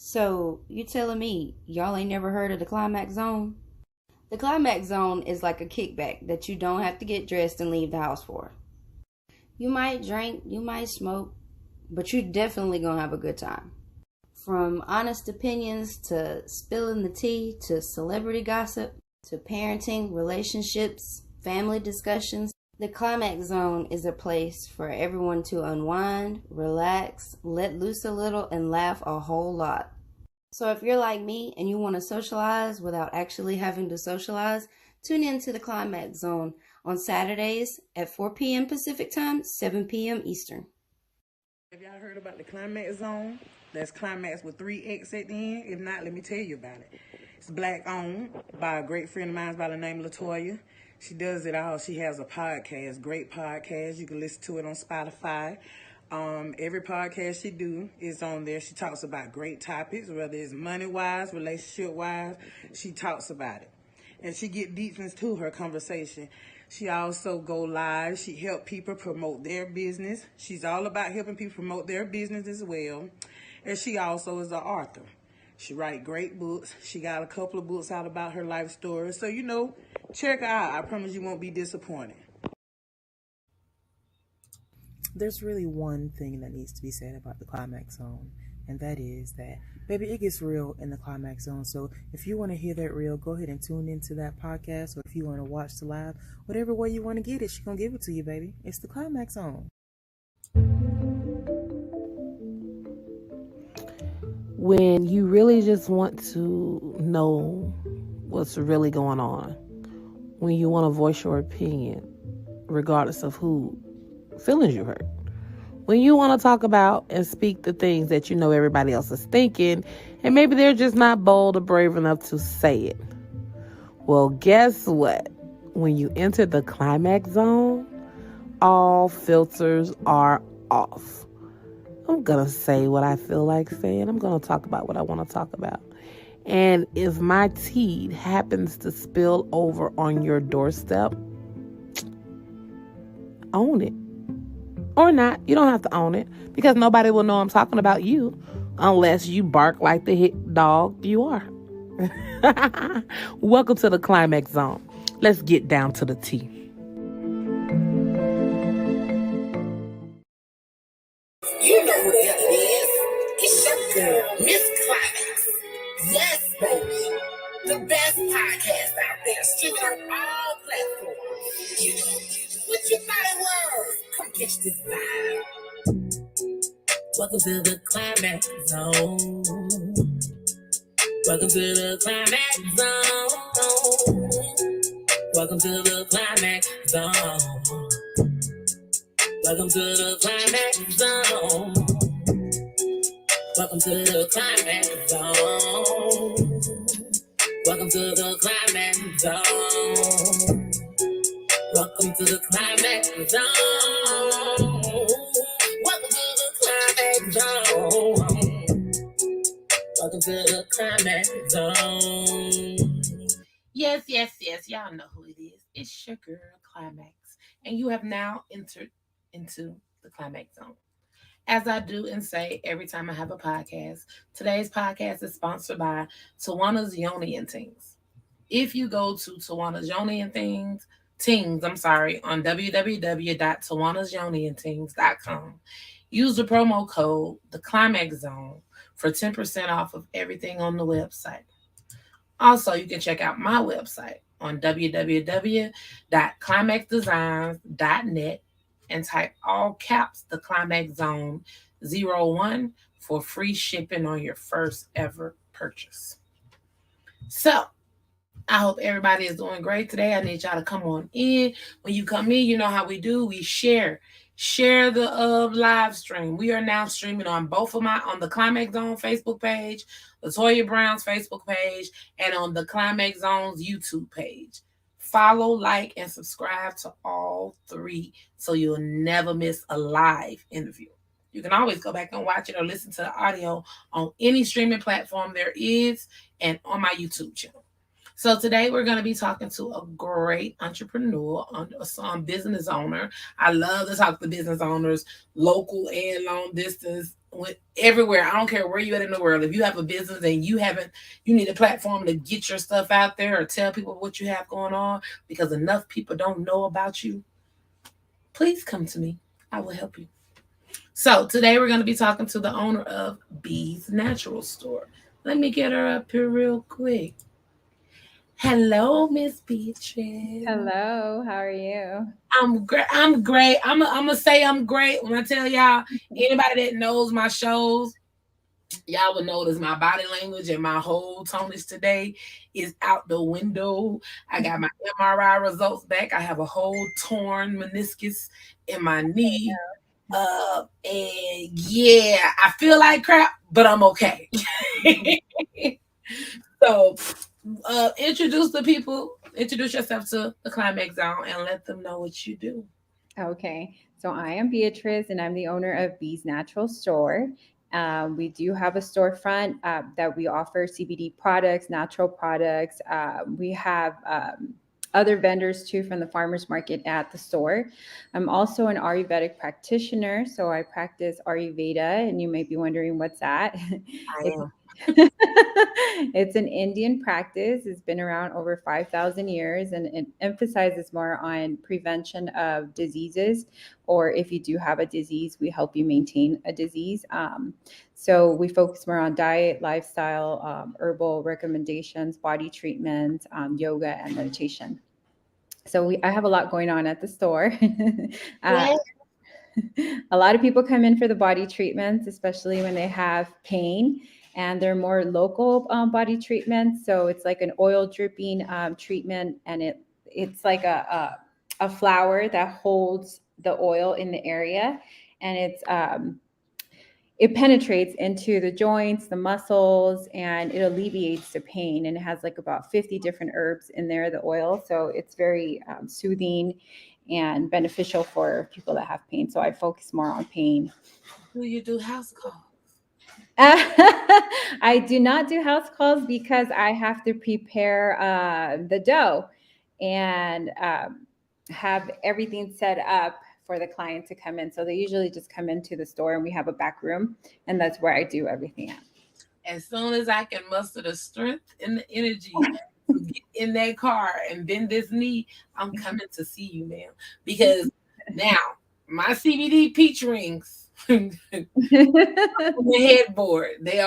So, you telling me y'all ain't never heard of the climax zone? The climax zone is like a kickback that you don't have to get dressed and leave the house for. You might drink, you might smoke, but you're definitely gonna have a good time. From honest opinions to spilling the tea to celebrity gossip to parenting, relationships, family discussions, the climax zone is a place for everyone to unwind, relax, let loose a little, and laugh a whole lot. So if you're like me and you want to socialize without actually having to socialize, tune in to the Climax Zone on Saturdays at 4 p.m. Pacific Time, 7 p.m. Eastern. Have y'all heard about the Climax Zone? That's Climax with 3X at the end. If not, let me tell you about it. It's black owned by a great friend of mine by the name of Latoya. She does it all. She has a podcast, great podcast. You can listen to it on Spotify. Every podcast she do is on there. She talks about great topics, whether it's money-wise, relationship-wise. She talks about it. And she get deep into her conversation. She also go live. She help people promote their business. She's all about helping people promote their business as well. And she also is an author. She write great books. She got a couple of books out about her life story. So, check her out. I promise you won't be disappointed. There's really one thing that needs to be said about the Climax Zone, and that is that, baby, it gets real in the Climax Zone. So if you want to hear that real, go ahead and tune into that podcast, or if you want to watch the live, whatever way you want to get it, she's going to give it to you, baby. It's the Climax Zone. When you really just want to know what's really going on, when you want to voice your opinion, regardless of who feelings you hurt, when you want to talk about and speak the things that you know everybody else is thinking, and maybe they're just not bold or brave enough to say it. Well, guess what? When you enter the Climax Zone, all filters are off. I'm going to say what I feel like saying. I'm going to talk about what I want to talk about. And if my tea happens to spill over on your doorstep, own it. Or not. You don't have to own it, because nobody will know I'm talking about you unless you bark like the hit dog you are. Welcome to the Climax Zone. Let's get down to the tea. You know who the hell it is. It's your girl, Miss Climax. Yes, baby. The best podcast out there, streaming on all platforms. You know what you thought it was. Come catch this vibe. Welcome to the Climax Zone. Welcome to the Climax Zone. Welcome to the Climax Zone. Welcome to the Climax Zone. Welcome to the Climax Zone. Welcome to the Climax Zone. Welcome to the Climax Zone. Welcome to the Climax Zone. Welcome to the Climax Zone. Yes. Y'all know who it is. It's your girl, Climax. And you have now entered into the Climax Zone. As I do and say every time I have a podcast, today's podcast is sponsored by Tawana's Yoni and Things. If you go to Tawana's Yoni and Things on www.tawanasyoniandthings.com, use the promo code The Climax Zone for 10% off of everything on the website. Also, you can check out my website on www.climaxdesigns.net and type all caps The Climax Zone 01 for free shipping on your first ever purchase. So, I hope everybody is doing great today. I need y'all to come on in. When you come in, you know how we do. We share the live stream. We are now streaming on on the Climax Zone Facebook page, Latoya Brown's Facebook page, and on the Climax Zone's YouTube page. Follow, like, and subscribe to all three so you'll never miss a live interview. You can always go back and watch it or listen to the audio on any streaming platform there is and on my YouTube channel. So today we're going to be talking to a great entrepreneur, business owner. I love to talk to business owners, local and long distance, everywhere. I don't care where you at in the world. If you have a business and you need a platform to get your stuff out there or tell people what you have going on because enough people don't know about you, please come to me. I will help you. So today we're going to be talking to the owner of Bee's Natural Store. Let me get her up here real quick. Hello, Miss Beatrice. Hello, how are you? I'm great. I'm great. I'm gonna say I'm great when I tell y'all. Anybody that knows my shows, y'all will notice my body language and my whole tonus today is out the window. I got my MRI results back. I have a whole torn meniscus in my knee. And yeah, I feel like crap, but I'm okay. So introduce yourself to the Climax Zone and let them know what you do. Okay, so I am Beatrice and I'm the owner of Bee's Natural Store. We do have a storefront that we offer CBD products, natural products. We have other vendors too from the farmers market at the store. I'm also an Ayurvedic practitioner, so I practice Ayurveda, and you may be wondering what's that. I am. It's an Indian practice. It's been around over 5,000 years, and it emphasizes more on prevention of diseases, or if you do have a disease, we help you maintain a disease. So we focus more on diet, lifestyle, herbal recommendations, body treatments, yoga, and meditation. So I have a lot going on at the store. A lot of people come in for the body treatments, especially when they have pain, and they're more local body treatments. So it's like an oil dripping treatment, and it's like a flower that holds the oil in the area, and it penetrates into the joints, the muscles, and it alleviates the pain. And it has like about 50 different herbs in there, the oil. So it's very soothing and beneficial for people that have pain. So I focus more on pain. Do you do house calls? I do not do house calls because I have to prepare the dough and have everything set up for the client to come in. So they usually just come into the store, and we have a back room, and that's where I do everything at. As soon as I can muster the strength and the energy to get in that car and bend this knee, I'm coming to see you, ma'am. Because now my CBD peach rings on the headboard, they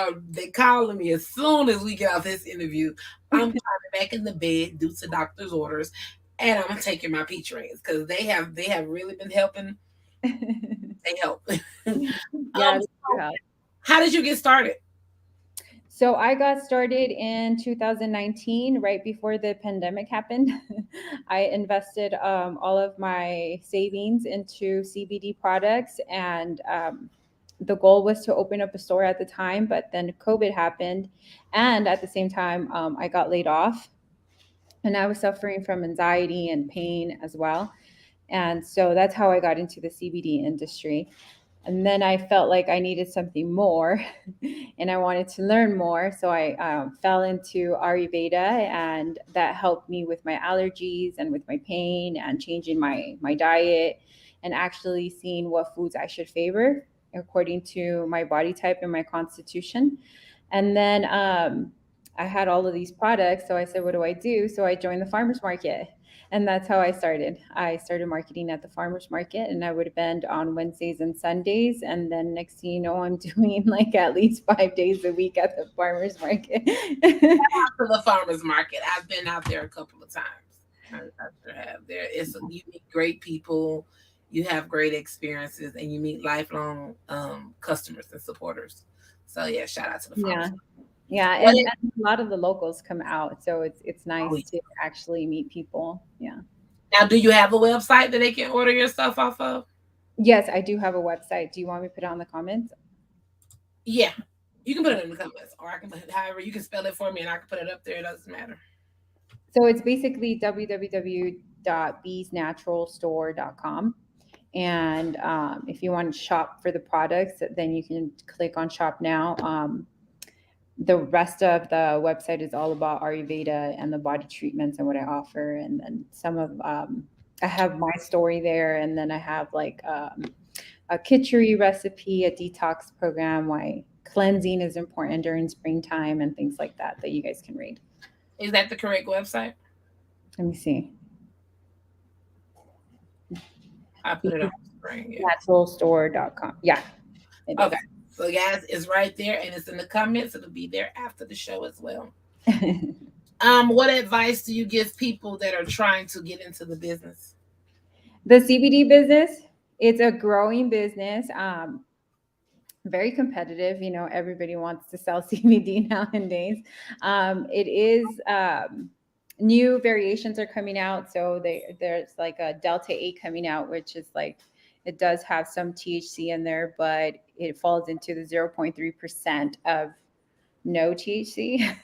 calling me as soon as we get off this interview. I'm climbing back in the bed due to doctor's orders, and I'm taking my peach rings because they have really been helping. They help. Yeah, how did you get started? So I got started in 2019, right before the pandemic happened. I invested all of my savings into CBD products, and the goal was to open up a store at the time, but then COVID happened, and at the same time, I got laid off, and I was suffering from anxiety and pain as well. And so that's how I got into the CBD industry. And then I felt like I needed something more and I wanted to learn more. So I fell into Ayurveda, and that helped me with my allergies and with my pain and changing my diet and actually seeing what foods I should favor according to my body type and my constitution. And then I had all of these products. So I said, what do I do? So I joined the farmers market. And that's how I started. I started marketing at the farmers market, and I would vend on Wednesdays and Sundays. And then next thing you know, I'm doing like at least 5 days a week at the farmers market. To the farmers market, I've been out there a couple of times. I sure have. You meet great people, you have great experiences, and you meet lifelong customers and supporters. So yeah, shout out to the farmers. Yeah, and a lot of the locals come out, so it's nice to actually meet people. Yeah. Now, do you have a website that they can order your stuff off of? Yes, I do have a website. Do you want me to put it on the comments? Yeah, you can put it in the comments, or I can put it however you can spell it for me, and I can put it up there. It doesn't matter. So it's basically www.beesnaturalstore.com. And if you want to shop for the products, then you can click on shop now. The rest of the website is all about Ayurveda and the body treatments and what I offer. And then some of, I have my story there. And then I have like a kitchery recipe, a detox program, why cleansing is important during springtime, and things like that that you guys can read. Is that the correct website? Let me see. I put it on the screen. Yeah. Naturalstore.com. Yeah. Okay. So guys, it's right there and it's in the comments. It'll be there after the show as well. What advice do you give people that are trying to get into the business? The CBD business, it's a growing business. Very competitive. You know, everybody wants to sell CBD nowadays. It is new variations are coming out. So there's like a Delta 8 coming out, which is like, it does have some THC in there, but it falls into the 0.3% of no THC.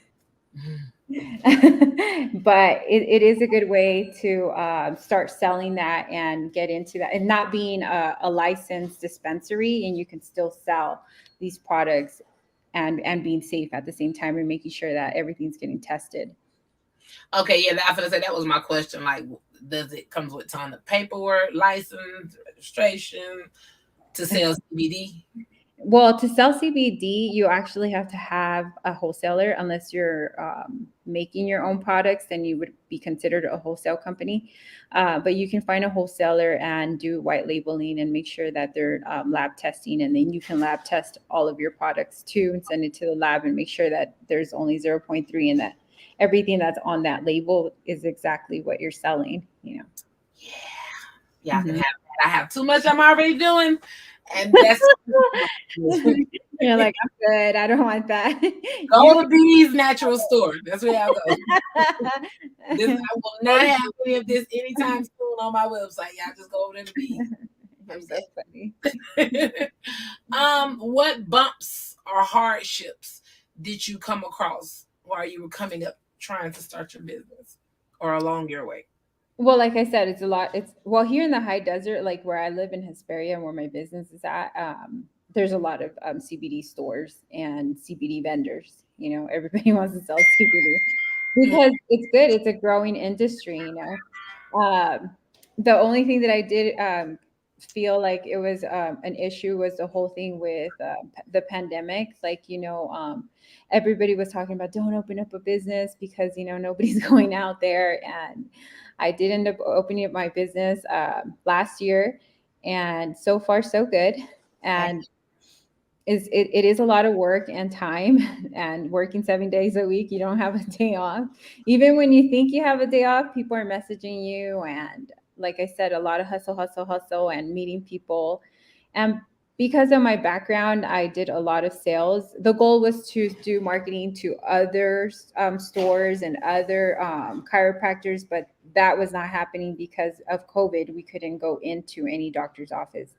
But it is a good way to start selling that and get into that, and not being a licensed dispensary, and you can still sell these products and being safe at the same time, and making sure that everything's getting tested. Okay, yeah, I was gonna say that was my question. Like, does it comes with ton of paperwork, license, registration to sell CBD? Well, to sell CBD, you actually have to have a wholesaler. Unless you're making your own products, then you would be considered a wholesale company. But you can find a wholesaler and do white labeling and make sure that they're lab testing. And then you can lab test all of your products too and send it to the lab and make sure that there's only 0.3 and that everything that's on that label is exactly what you're selling, you know. Yeah, I can have that. I have too much I'm already doing. And that's you're like, I'm good. I don't want that. Go to Bee's Natural Store. That's where I'll go. I will not have any of this anytime soon on my website. Y'all just go over to Bee's. I'm so funny. What bumps or hardships did you come across while you were coming up trying to start your business or along your way? Well, like I said, it's a lot. Well, here in the high desert, like where I live in Hesperia and where my business is at, there's a lot of CBD stores and CBD vendors. You know, everybody wants to sell CBD because it's good. It's a growing industry, you know. The only thing that I did feel like it was an issue was the whole thing with the pandemic. Like, you know, everybody was talking about don't open up a business because, you know, nobody's going out there. And I did end up opening up my business last year, and so far so good. And it is a lot of work and time, and working 7 days a week. You don't have a day off. Even when you think you have a day off, people are messaging you. And like I said, a lot of hustle, and meeting people. And because of my background, I did a lot of sales. The goal was to do marketing to other stores and other chiropractors, but that was not happening because of COVID. We couldn't go into any doctor's office.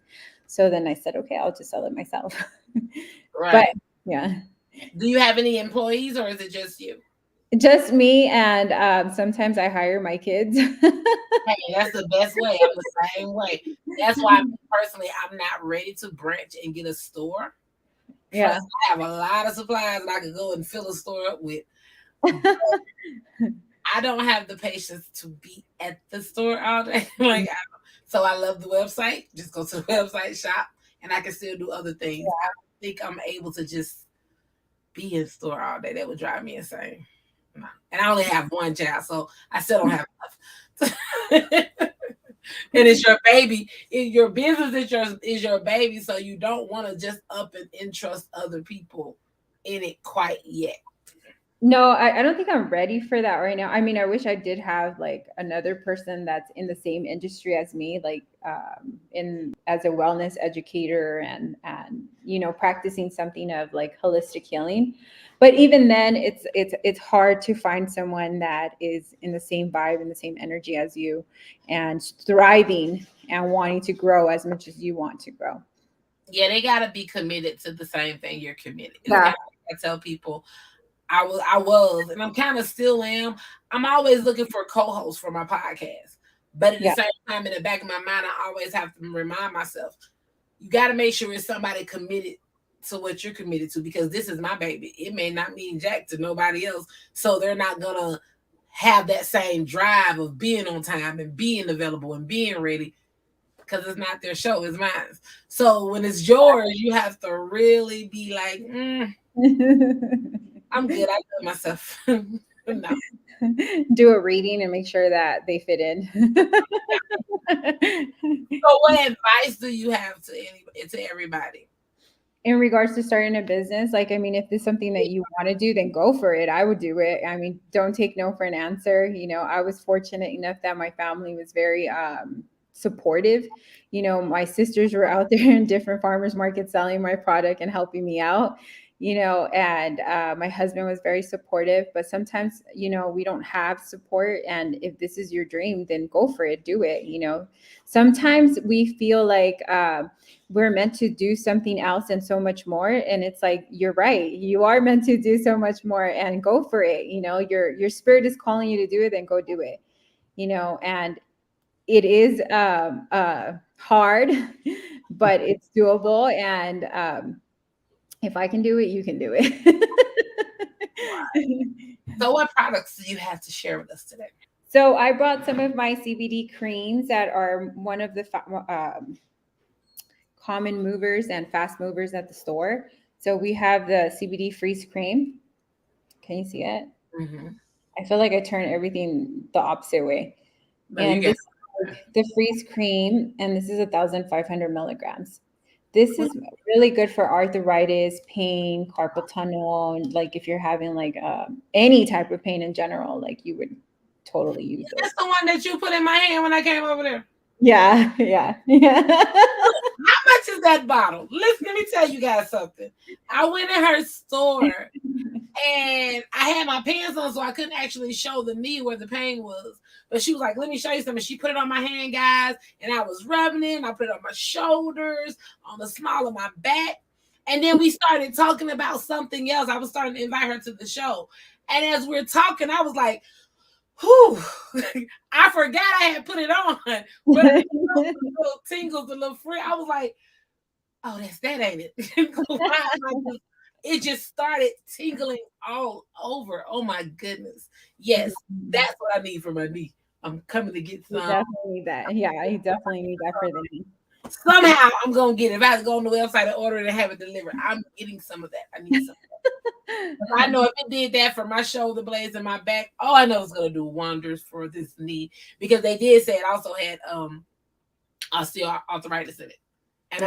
So then I said, okay, I'll just sell it myself. Right. But yeah. Do you have any employees or is it just you? Just me, and sometimes I hire my kids. Hey, that's the best way. I'm the same way. That's why personally I'm not ready to branch and get a store. Yeah. Plus, I have a lot of supplies that I could go and fill a store up with. I don't have the patience to be at the store all day. So I love the website. Just go to the website, shop, and I can still do other things. Yeah. I don't think I'm able to just be in store all day. That would drive me insane. And I only have one child, so I still don't have enough. And it's your baby. Your business is your baby, so you don't want to just up and entrust other people in it quite yet. No, I don't think I'm ready for that right now. I mean, I wish I did have like another person that's in the same industry as me, like as a wellness educator and you know, practicing something of like holistic healing. But even then, it's hard to find someone that is in the same vibe and the same energy as you, and thriving and wanting to grow as much as you want to grow. Yeah, they gotta be committed to the same thing you're committed. Yeah. I tell people. I was, and I'm kind of still am. I'm always looking for co-hosts for my podcast. But at the same time, in the back of my mind, I always have to remind myself, you got to make sure it's somebody committed to what you're committed to, because this is my baby. It may not mean jack to nobody else. So they're not going to have that same drive of being on time and being available and being ready. because it's not their show, it's mine. So when it's yours, you have to really be like, I'm good. I know myself. No. Do a reading and make sure that they fit in. So what advice do you have to everybody? In regards to starting a business, like, I mean, if there's something that you want to do, then go for it. I would do it. I mean, don't take no for an answer. You know, I was fortunate enough that my family was very supportive. You know, my sisters were out there in different farmers markets selling my product and helping me out, you know, and my husband was very supportive. But sometimes, you know, we don't have support. And if this is your dream, then go for it, do it. You know, sometimes we feel like, we're meant to do something else and so much more, and it's like, you're right, you are meant to do so much more, and go for it. You know, your spirit is calling you to do it, then go do it. You know, and it is hard, but it's doable, and if I can do it, you can do it. So what products do you have to share with us today? So I brought some of my CBD creams that are one of the common movers and fast movers at the store. So we have the CBD freeze cream. Can you see it? Mm-hmm. I feel like I turn everything the opposite way. No, and this is the freeze cream, and this is 1,500 milligrams. This is really good for arthritis, pain, carpal tunnel, like if you're having like any type of pain in general, like you would totally use it. That's the one that you put in my hand when I came over there. Yeah. How much is that bottle? Listen, let me tell you guys something. I went in her store and I had my pants on, so I couldn't actually show the knee where the pain was. But she was like, let me show you something. She put it on my hand, guys, and I was rubbing it. I put it on my shoulders, on the small of my back. And then we started talking about something else. I was starting to invite her to the show. And as we're talking, I was like, whew, I forgot I had put it on. But the little tingles, the little free. I was like, oh, that's that, ain't it? It just started tingling all over. Oh my goodness. Yes, that's what I need for my knee. I'm coming to get some. You definitely need that. Yeah, you definitely need that for the knee. Somehow I'm gonna get it. If I have to go on the website and order it and have it delivered, I'm getting some of that. I need some of that. I know if it did that for my shoulder blades and my back, oh, I know it's gonna do wonders for this knee, because they did say it also had osteoarthritis in it. And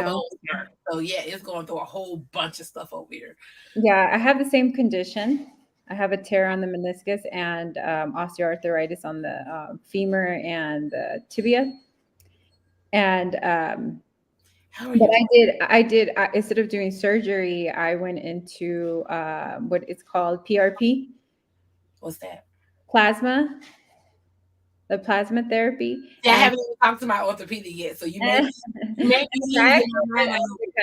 so yeah, it's going through a whole bunch of stuff over here. Yeah, I have the same condition. I have a tear on the meniscus and osteoarthritis on the femur and the tibia. And but I did instead of doing surgery, I went into what it's called PRP. What's that? Plasma. The plasma therapy. Yeah, I haven't even talked to my orthopedic yet, so you may be the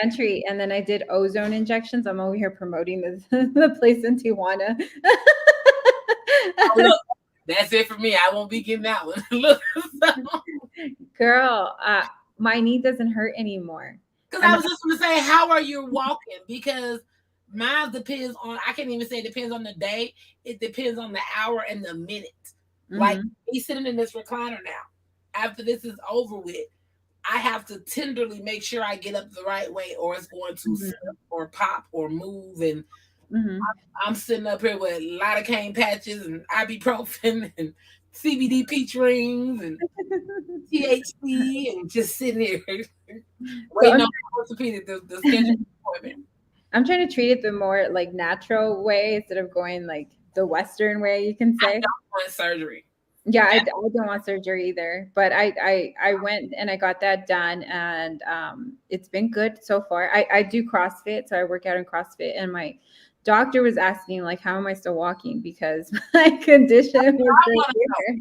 country. And then I did ozone injections. I'm over here promoting the place in Tijuana. Look, that's it for me. I won't be getting that one. Look, girl, my knee doesn't hurt anymore. Because I was just going to say, how are you walking? Because mine depends on, I can't even say it depends on the day. It depends on the hour and the minute. Mm-hmm. Like me sitting in this recliner now, after this is over with, I have to tenderly make sure I get up the right way, or it's going to slip or pop or move. And I'm sitting up here with lidocaine patches and ibuprofen and CBD peach rings and THC and just sitting here waiting on orthopedic the schedule appointment. I'm trying to treat it the more like natural way instead of going like the Western way, you can say. I don't want surgery. Yeah, I don't want surgery either. But I went and I got that done, and it's been good so far. I do CrossFit, so I work out in CrossFit, and my doctor was asking like, how am I still walking, because my condition was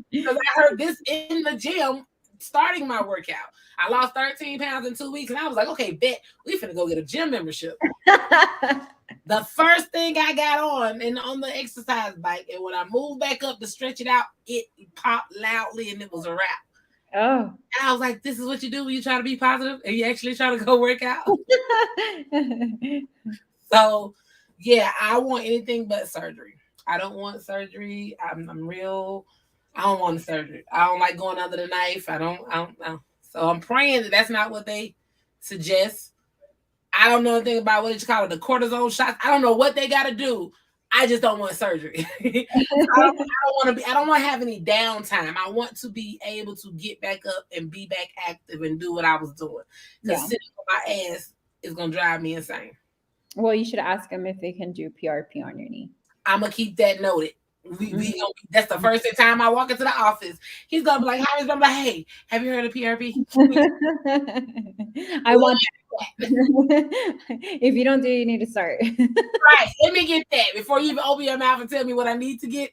because I heard this in the gym starting my workout. I lost 13 pounds in 2 weeks, and I was like, okay, bet we finna go get a gym membership. The first thing I got on the exercise bike, and when I moved back up to stretch it out, it popped loudly, and it was a wrap. Oh. And I was like, this is what you do when you try to be positive and you actually try to go work out. So yeah, I want anything but surgery. I don't want surgery. I don't want the surgery. I don't like going under the knife. I don't. So I'm praying that that's not what they suggest. I don't know anything about what you call it, the cortisone shots. I don't know what they got to do. I just don't want surgery. I don't want to have any downtime. I want to be able to get back up and be back active and do what I was doing. Because sitting on my ass is going to drive me insane. Well, you should ask them if they can do PRP on your knee. I'm going to keep that noted. That's the first time I walk into the office. He's gonna be like, "How is?" I'm like, "Hey, have you heard of PRP?" I want that. If you don't do it, you need to start. Right. Let me get that before you even open your mouth and tell me what I need to get.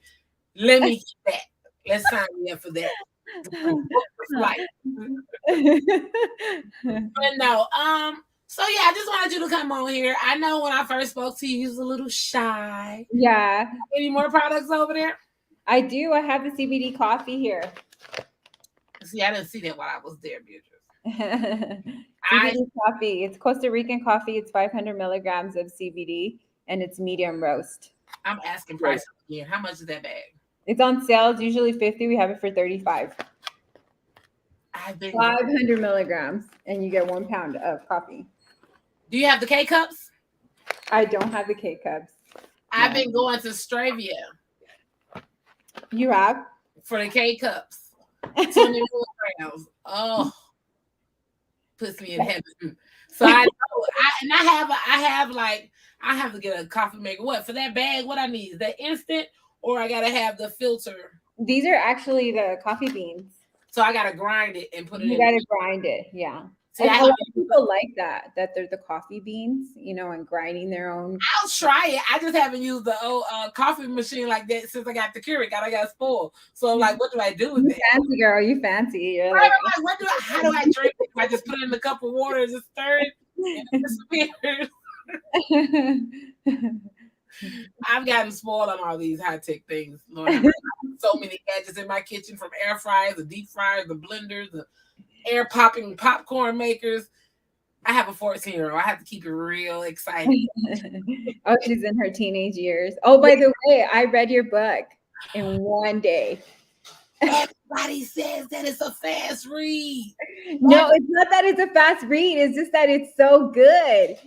Let me get that. Let's sign me up for that. But no, so yeah, I just wanted you to come on here. I know when I first spoke to you, you was a little shy. Yeah. Any more products over there? I do. I have the CBD coffee here. See, I didn't see that while I was there, Beatrice. CBD coffee. It's Costa Rican coffee. It's 500 milligrams of CBD, and it's medium roast. I'm asking price again. How much is that bag? It's on sale. It's usually $50. We have it for $35. 500 milligrams, and you get 1 pound of coffee. Do you have the K cups? I don't have the K cups. I've been going to Stravia. You have? For the K cups. 20 milligrams. Oh, puts me in heaven. So I know. I have to get a coffee maker. What for that bag? What I need is that instant, or I gotta have the filter. These are actually the coffee beans. So I gotta grind it and put it in. You gotta grind it, yeah. See, a lot of people like that they're the coffee beans, and grinding their own. I'll try it. I just haven't used the old coffee machine like that since I got the Keurig. I got spoiled. So I'm like, what do I do with it? Fancy girl, you fancy. You're like, how do I drink it? I just put it in a cup of water and just stir it and it disappears. I've gotten spoiled on all these high-tech things. Lord, I've so many gadgets in my kitchen, from air fryers, the deep fryers, the blenders, the air popping popcorn makers. I have a 14-year-old. I have to keep it real excited. Oh, she's in her teenage years. Oh, by the way, I read your book in one day. Everybody says that it's a fast read. No, it's not that it's a fast read. It's just that it's so good.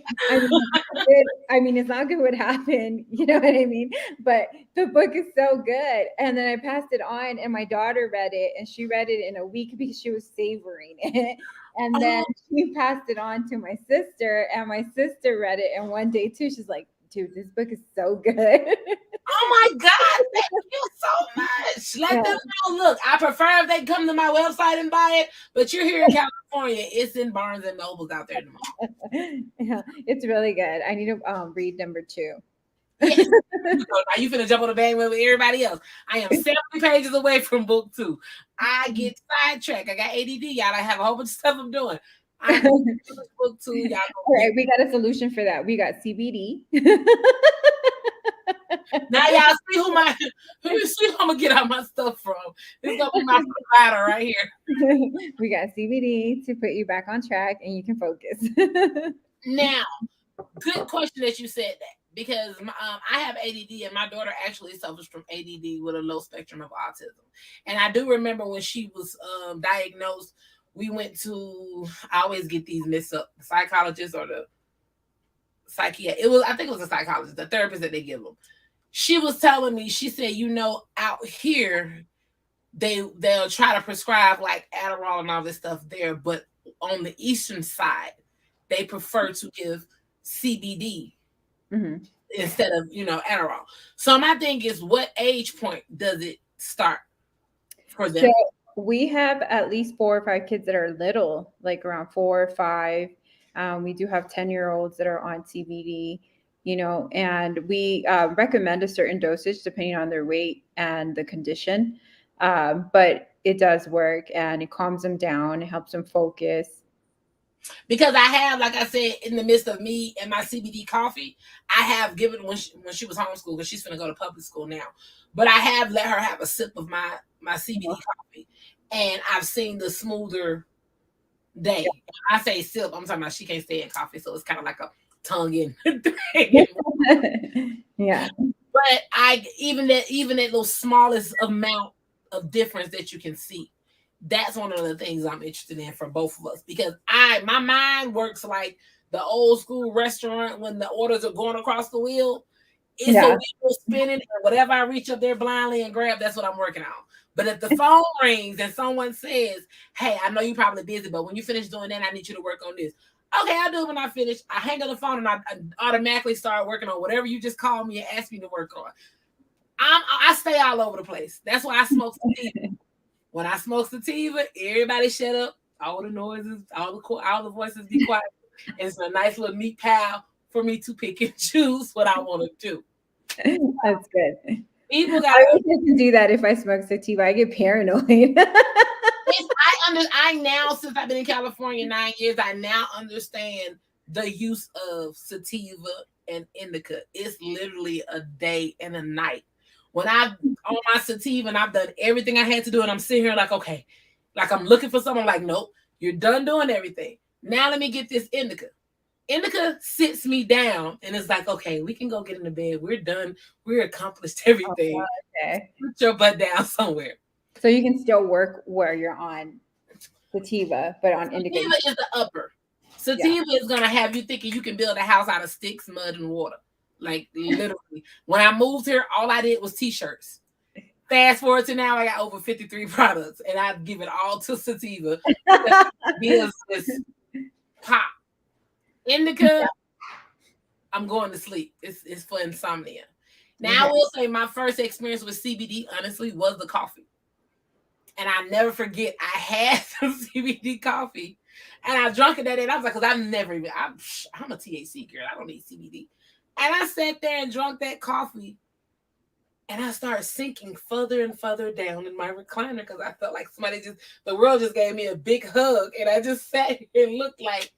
I mean, it's not good what happened. You know what I mean? But the book is so good. And then I passed it on, and my daughter read it, and she read it in a week because she was savoring it. And then she passed it on to my sister, and my sister read it in one day too. She's like, "Dude, this book is so good." Oh my God, thank you so much. Let them know. Look, I prefer if they come to my website and buy it, but you're here in California. It's in Barnes and Nobles out there tomorrow. Yeah, it's really good. I need to read number 2. Yes. Now you finna jump on the bandwagon with everybody else. I am 70 pages away from book 2. I get sidetracked. I got ADD, y'all. I have a whole bunch of stuff I'm doing. Book 2, y'all. All right, we got a solution for that. We got CBD. Now y'all see who I'm gonna get all my stuff from. This is gonna be my provider right here. We got CBD to put you back on track and you can focus. Now, good question that you said that, because I have ADD, and my daughter actually suffers from ADD with a low spectrum of autism. And I do remember when she was diagnosed, we went to, I always get these mixed up, the psychologist or the psychiatrist. I think it was a psychologist, the therapist that they give them. She was telling me, she said, out here, they'll try to prescribe like Adderall and all this stuff there, but on the eastern side, they prefer to give CBD instead of, Adderall. So my thing is, what age point does it start for them? So we have at least 4 or 5 kids that are little, like around 4 or 5. We do have 10-year-olds that are on CBD, and we recommend a certain dosage depending on their weight and the condition. But it does work, and it calms them down. It helps them focus. Because I have, like I said, in the midst of me and my CBD coffee, I have given when she was homeschooled, because she's going to go to public school now. But I have let her have a sip of my CBD coffee, and I've seen the smoother day. I say sip, I'm talking about she can't stay in coffee, so it's kind of like a tongue in. Yeah. But even that little smallest amount of difference that you can see, That's one of the things I'm interested in for both of us, because my mind works like the old school restaurant when the orders are going across the wheel. It's a wheel spinning, and whatever I reach up there blindly and grab, that's what I'm working on. But if the phone rings and someone says, hey, I know you're probably busy, but when you finish doing that, I need you to work on this. Okay, I'll do it when I finish. I hang up the phone and I automatically start working on whatever you just called me and asked me to work on. I stay all over the place. That's why I smoke sativa. When I smoke sativa, everybody shut up. All the noises, all the voices be quiet. And it's a nice little neat pile for me to pick and choose what I want to do. That's good. People I wish I could do that if I smoke sativa. I get paranoid. I now, since I've been in California 9 years, I now understand the use of sativa and indica. It's literally a day and a night. When I'm on my sativa and I've done everything I had to do, and I'm sitting here like, okay, like I'm looking for someone, like, nope, you're done doing everything. Now let me get this indica. Indica sits me down and it's like, okay, we can go get in the bed. We're done. We're accomplished everything. Oh, okay. Put your butt down somewhere. So you can still work where you're on sativa, but on indica. Sativa is the upper. Sativa is going to have you thinking you can build a house out of sticks, mud, and water. Like literally. When I moved here, all I did was t-shirts. Fast forward to now, I got over 53 products, and I've given all to sativa. Bills just pop. Indica, I'm going to sleep. It's for insomnia. Now, I will say my first experience with CBD, honestly, was the coffee. And I never forget, I had some CBD coffee, and I drank it that day, and I was like, because I'm a THC girl. I don't need CBD. And I sat there and drank that coffee, and I started sinking further and further down in my recliner because I felt like the world just gave me a big hug, and I just sat here and looked like,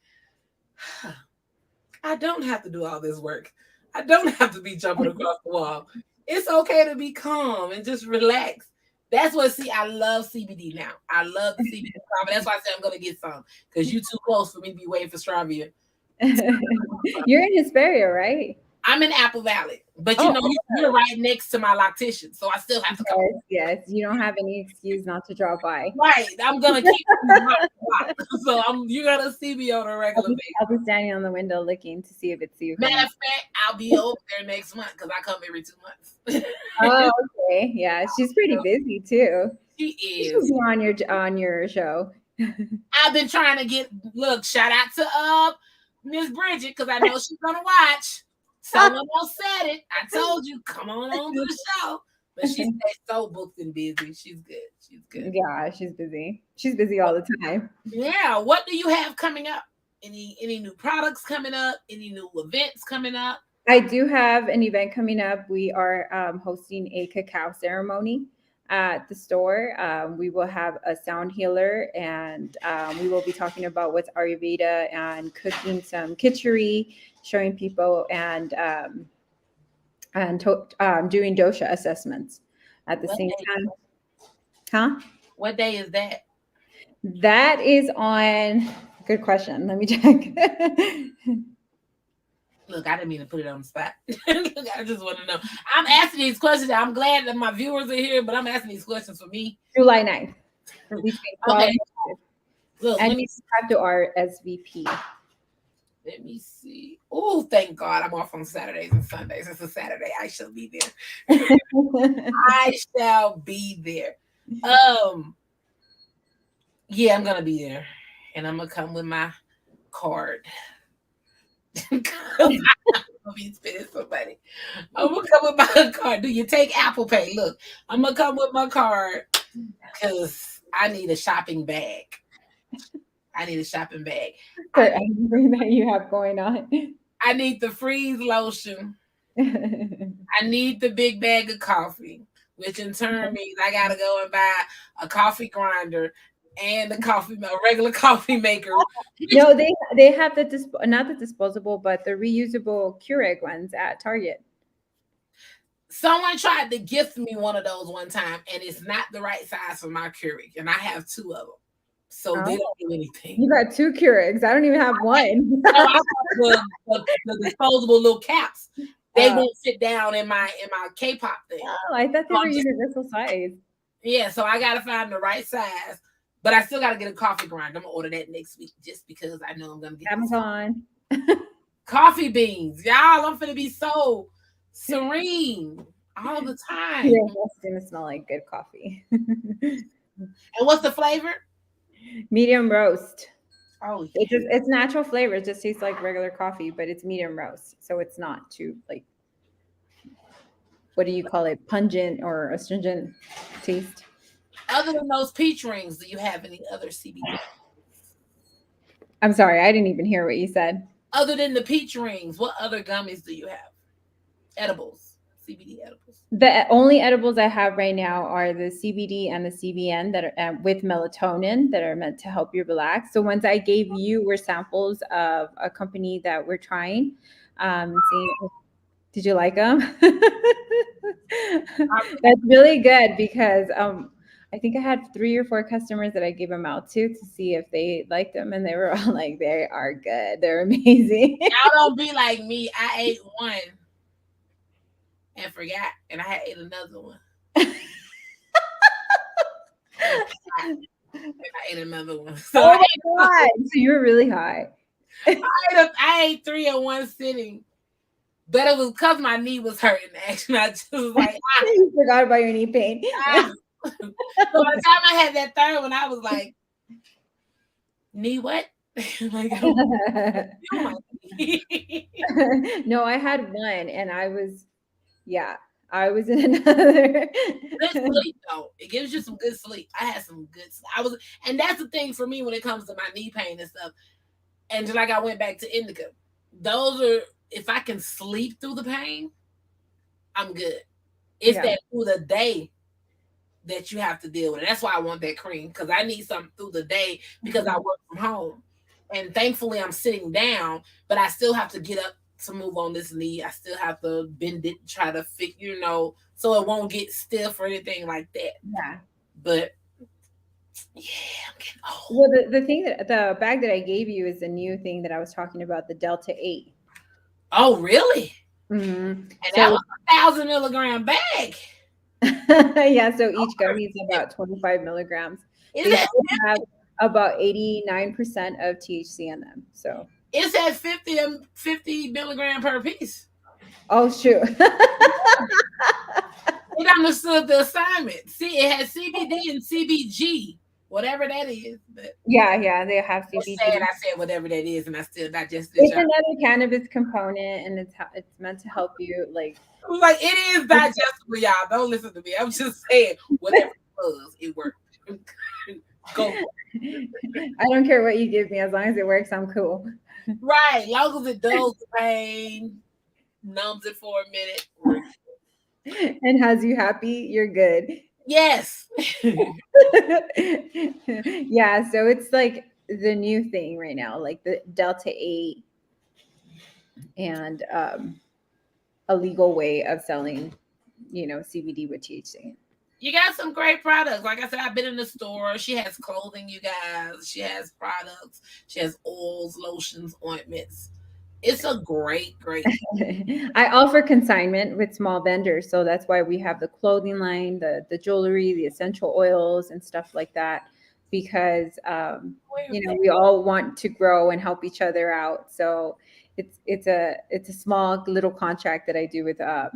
I don't have to do all this work. I don't have to be jumping across the wall. It's okay to be calm and just relax. That's what, I love CBD now. I love the CBD. That's why I said I'm going to get some, because you're too close for me to be waiting for Stravia. You're in Hesperia, right? I'm in Apple Valley, but you're right next to my loctician, so I still have to come. Yes, you don't have any excuse not to drop by. Right, I'm gonna keep so you're gonna see me on a regular basis. I'll be standing on the window looking to see if it's you. Matter of fact, I'll be over there next month because I come every 2 months. Oh, okay, yeah, she's pretty busy too. She is. She'll be on your show. I've been trying to shout out to Miss Bridget, because I know she's gonna watch. Someone else said it. I told you, come on to the show. But she stays so booked and busy. She's good. Yeah, she's busy. She's busy all the time. Yeah. What do you have coming up? Any new products coming up? Any new events coming up? I do have an event coming up. We are hosting a cacao ceremony at the store. We will have a sound healer, and we will be talking about what's Ayurveda and cooking some khichdi, showing people, and doing dosha assessments at the same time. Huh? What day is that? That is on. Good question. Let me check. Look, I didn't mean to put it on the spot. I just want to know. I'm asking these questions. I'm glad that my viewers are here, but I'm asking these questions for me. July 9th. Okay. Look, and subscribe to our SVP. Let me see. Oh, thank God I'm off on Saturdays and Sundays. It's a Saturday. I shall be there. I shall be there. Yeah, I'm gonna be there, and I'm gonna come with my card. I'm gonna be spending some money. I'm gonna come with my card. Do you take Apple Pay? Look, I'm gonna come with my card because I need a shopping bag. For everything that you have going on. I need the freeze lotion. I need the big bag of coffee, which in turn means I gotta go and buy a coffee grinder and a regular coffee maker. No, they have not the disposable, but the reusable Keurig ones at Target. Someone tried to gift me one of those one time, and it's not the right size for my Keurig, and I have 2 of them. So they don't do anything. You got 2 Keurigs. I don't even have one. No, I have the disposable little caps. They won't fit down in my K-pop thing. Oh, I thought they were universal size. Yeah, so I gotta find the right size. But I still got to get a coffee grinder. I'm going to order that next week just because I know I'm going to get Amazon. coffee beans. Y'all, I'm going to be so serene all the time. Yeah, it's going to smell like good coffee. And what's the flavor? Medium roast. Oh, yeah. It's natural flavor. It just tastes like regular coffee, but it's medium roast. So it's not too, like, what do you call it? Pungent or astringent taste. Other than those peach rings, do you have any other CBD? I'm sorry, I didn't even hear what you said. Other than the peach rings, what other gummies do you have? Edibles, CBD edibles. The only edibles I have right now are the CBD and the CBN that are with melatonin that are meant to help you relax. So ones I gave you were samples of a company that we're trying. Did you like them? That's really good because I think I had 3 or 4 customers that I gave them out to see if they liked them, and they were all like, "They are good. They're amazing." Y'all don't be like me. I ate one and forgot, and I ate another one. And I ate another one. So oh my God! So you were really high. I ate 3 in one sitting. But it was because my knee was hurting. Actually, I just was like, You forgot about your knee pain. So by the time I had that third one, I was like, knee what? Like, no, I had one, and I was in another. Good sleep though. It gives you some good sleep. I had some good sleep. And that's the thing for me when it comes to my knee pain and stuff. And like I went back to indica. Those are, if I can sleep through the pain, I'm good. It's that through the day that you have to deal with it. That's why I want that cream, because I need something through the day because I work from home. And thankfully I'm sitting down, but I still have to get up to move on this knee. I still have to bend it, try to fix, so it won't get stiff or anything like that. Yeah. But yeah, I'm getting old. Well, the thing the bag that I gave you is the new thing that I was talking about, the Delta 8. Oh, really? Mm-hmm. And that was a 1,000 milligram bag. Yeah, so each gummy is about 25 milligrams. They have about 89% of THC in them. So it's at 50 milligram per piece. Oh shoot. It understood the assignment. See, it has CBD and CBG, whatever that is. But yeah, they have CBD. I said whatever that is, and I still digested it. It's another cannabis component, and it's meant to help you like it is digestible, y'all. Don't listen to me. I'm just saying whatever it was, it worked. Go. I don't care what you give me, as long as it works, I'm cool. Right, long as it dulls the pain, numbs it for a minute, and has you happy, you're good. Yes. Yeah, so it's like the new thing right now, like the Delta 8 and a legal way of selling, CBD with THC. You got some great products. Like I said, I've been in the store. She has clothing, you guys. She has products. She has oils, lotions, ointments. It's a great. I offer consignment with small vendors. So that's why we have the clothing line, the jewelry, the essential oils and stuff like that, because, we all want to grow and help each other out. So it's a small little contract that I do with, I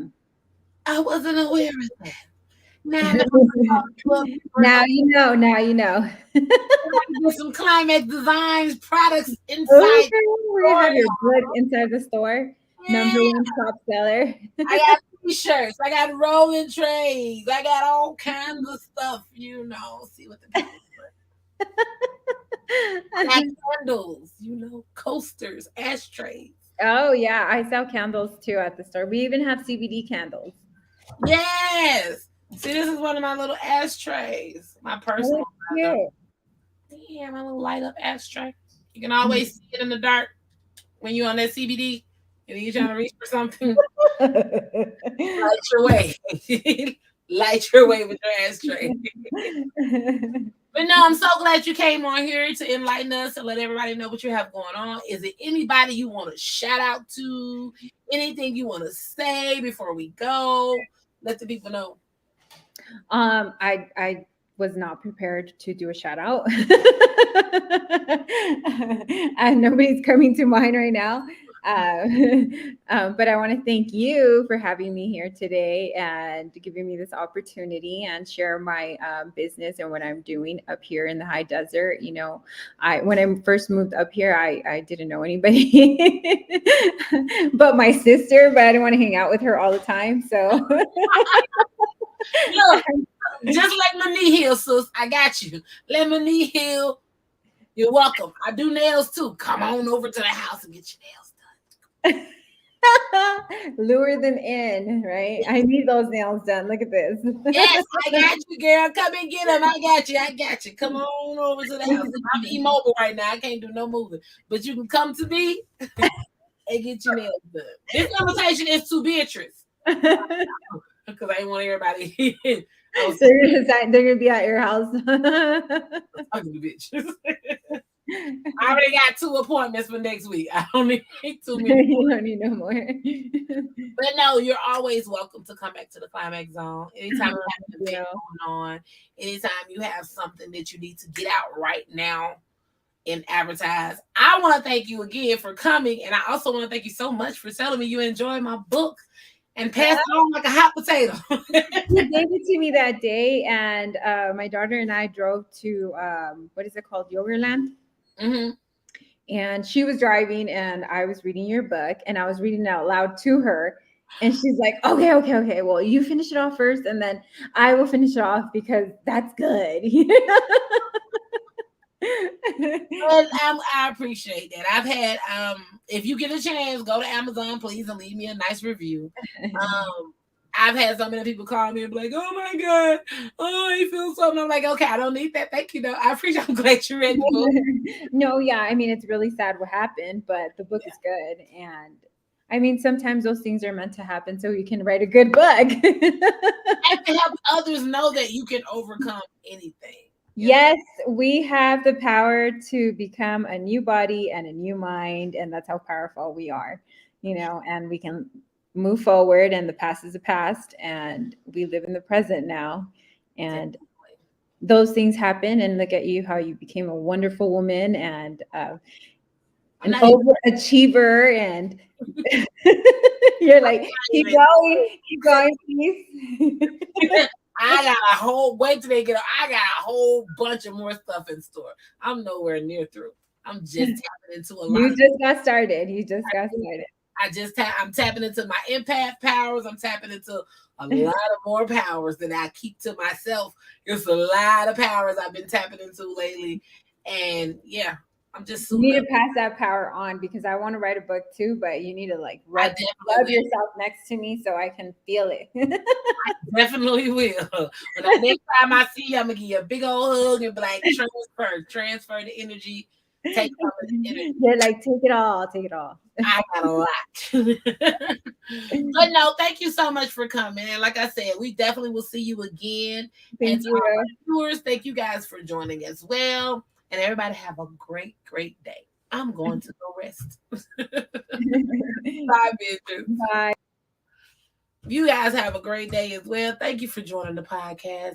wasn't aware of that. Now you know. Get some Climax Designs products inside. We have your book inside the store. Yeah. Number 1 top seller. I got t-shirts. I got rolling trays. I got all kinds of stuff. See what the people put. I got candles. Coasters, ashtrays. Oh yeah, I sell candles too at the store. We even have CBD candles. Yes. See, this is one of my little ashtrays. My personal. Yeah, my little light up ashtray. You can always see it in the dark when you're on that CBD and you're trying to reach for something. Light your way. Light your way with your ashtray. But no, I'm so glad you came on here to enlighten us and let everybody know what you have going on. Is it anybody you want to shout out to? Anything you want to say before we go? Let the people know. I was not prepared to do a shout out. And nobody's coming to mind right now. But I want to thank you for having me here today and giving me this opportunity and share my business and what I'm doing up here in the high desert. You know, when I first moved up here, I didn't know anybody but my sister, but I didn't want to hang out with her all the time. So Look, just let my knee heal, sis. I got you. Let my knee heal. You're welcome. I do nails too. Come on over to the house and get your nails done. Lure them in, right? I need those nails done. Look at this. Yes, I got you, girl. Come and get them. I got you. I got you. Come on over to the house. I'm immobile right now. I can't do no moving. But you can come to me and get your nails done. This invitation is to Beatrice. Because I didn't want everybody. So they're gonna be at your house. Ugly bitch. I already got 2 appointments for next week. I don't need too many. You don't need no more. But no, you're always welcome to come back to the Climax Zone. Anytime you have an event going on, anytime you have something that you need to get out right now and advertise. I want to thank you again for coming. And I also want to thank you so much for telling me you enjoyed my book and passed it on like a hot potato. You gave it to me that day, and my daughter and I drove to what is it called, Yogurtland? Mm-hmm. And she was driving, and I was reading your book, and I was reading it out loud to her. And she's like, okay. Well, you finish it off first, and then I will finish it off because that's good. Well, I appreciate that. I've had, if you get a chance, go to Amazon, please, and leave me a nice review. I've had so many people call me and be like, oh my God, oh, I feel something. I'm like, okay, I don't need that. Thank you, though. I appreciate I'm glad you read the book. No, yeah. I mean, it's really sad what happened, but the book is good. And I mean, sometimes those things are meant to happen so you can write a good book. And to help others know that you can overcome anything. Yes, we have the power to become a new body and a new mind. And that's how powerful we are, you know, and we can move forward, and the past is the past, and we live in the present now. And those things happen, and look at you, how you became a wonderful woman and an overachiever, and you're like, keep going, please. I got a whole wait till they get I got a whole bunch of more stuff in store. I'm nowhere near through. I'm just tapping into a lot. You just got started. I'm tapping into my empath powers. I'm tapping into a lot of more powers that I keep to myself. It's a lot of powers I've been tapping into lately. And yeah, I'm just you need to pass that power on, because I want to write a book too, but you need to like rub yourself next to me so I can feel it. I definitely will. When next time I see you, I'm gonna give you a big old hug and be like, transfer the energy. Take some of the energy. They're like, take it all. I got a lot. But no, thank you so much for coming. And like I said, we definitely will see you again. Thank you. Our viewers, thank you guys for joining as well. And everybody have a great, great day. I'm going to go rest. Bye, bitches. Bye. You guys have a great day as well. Thank you for joining the podcast.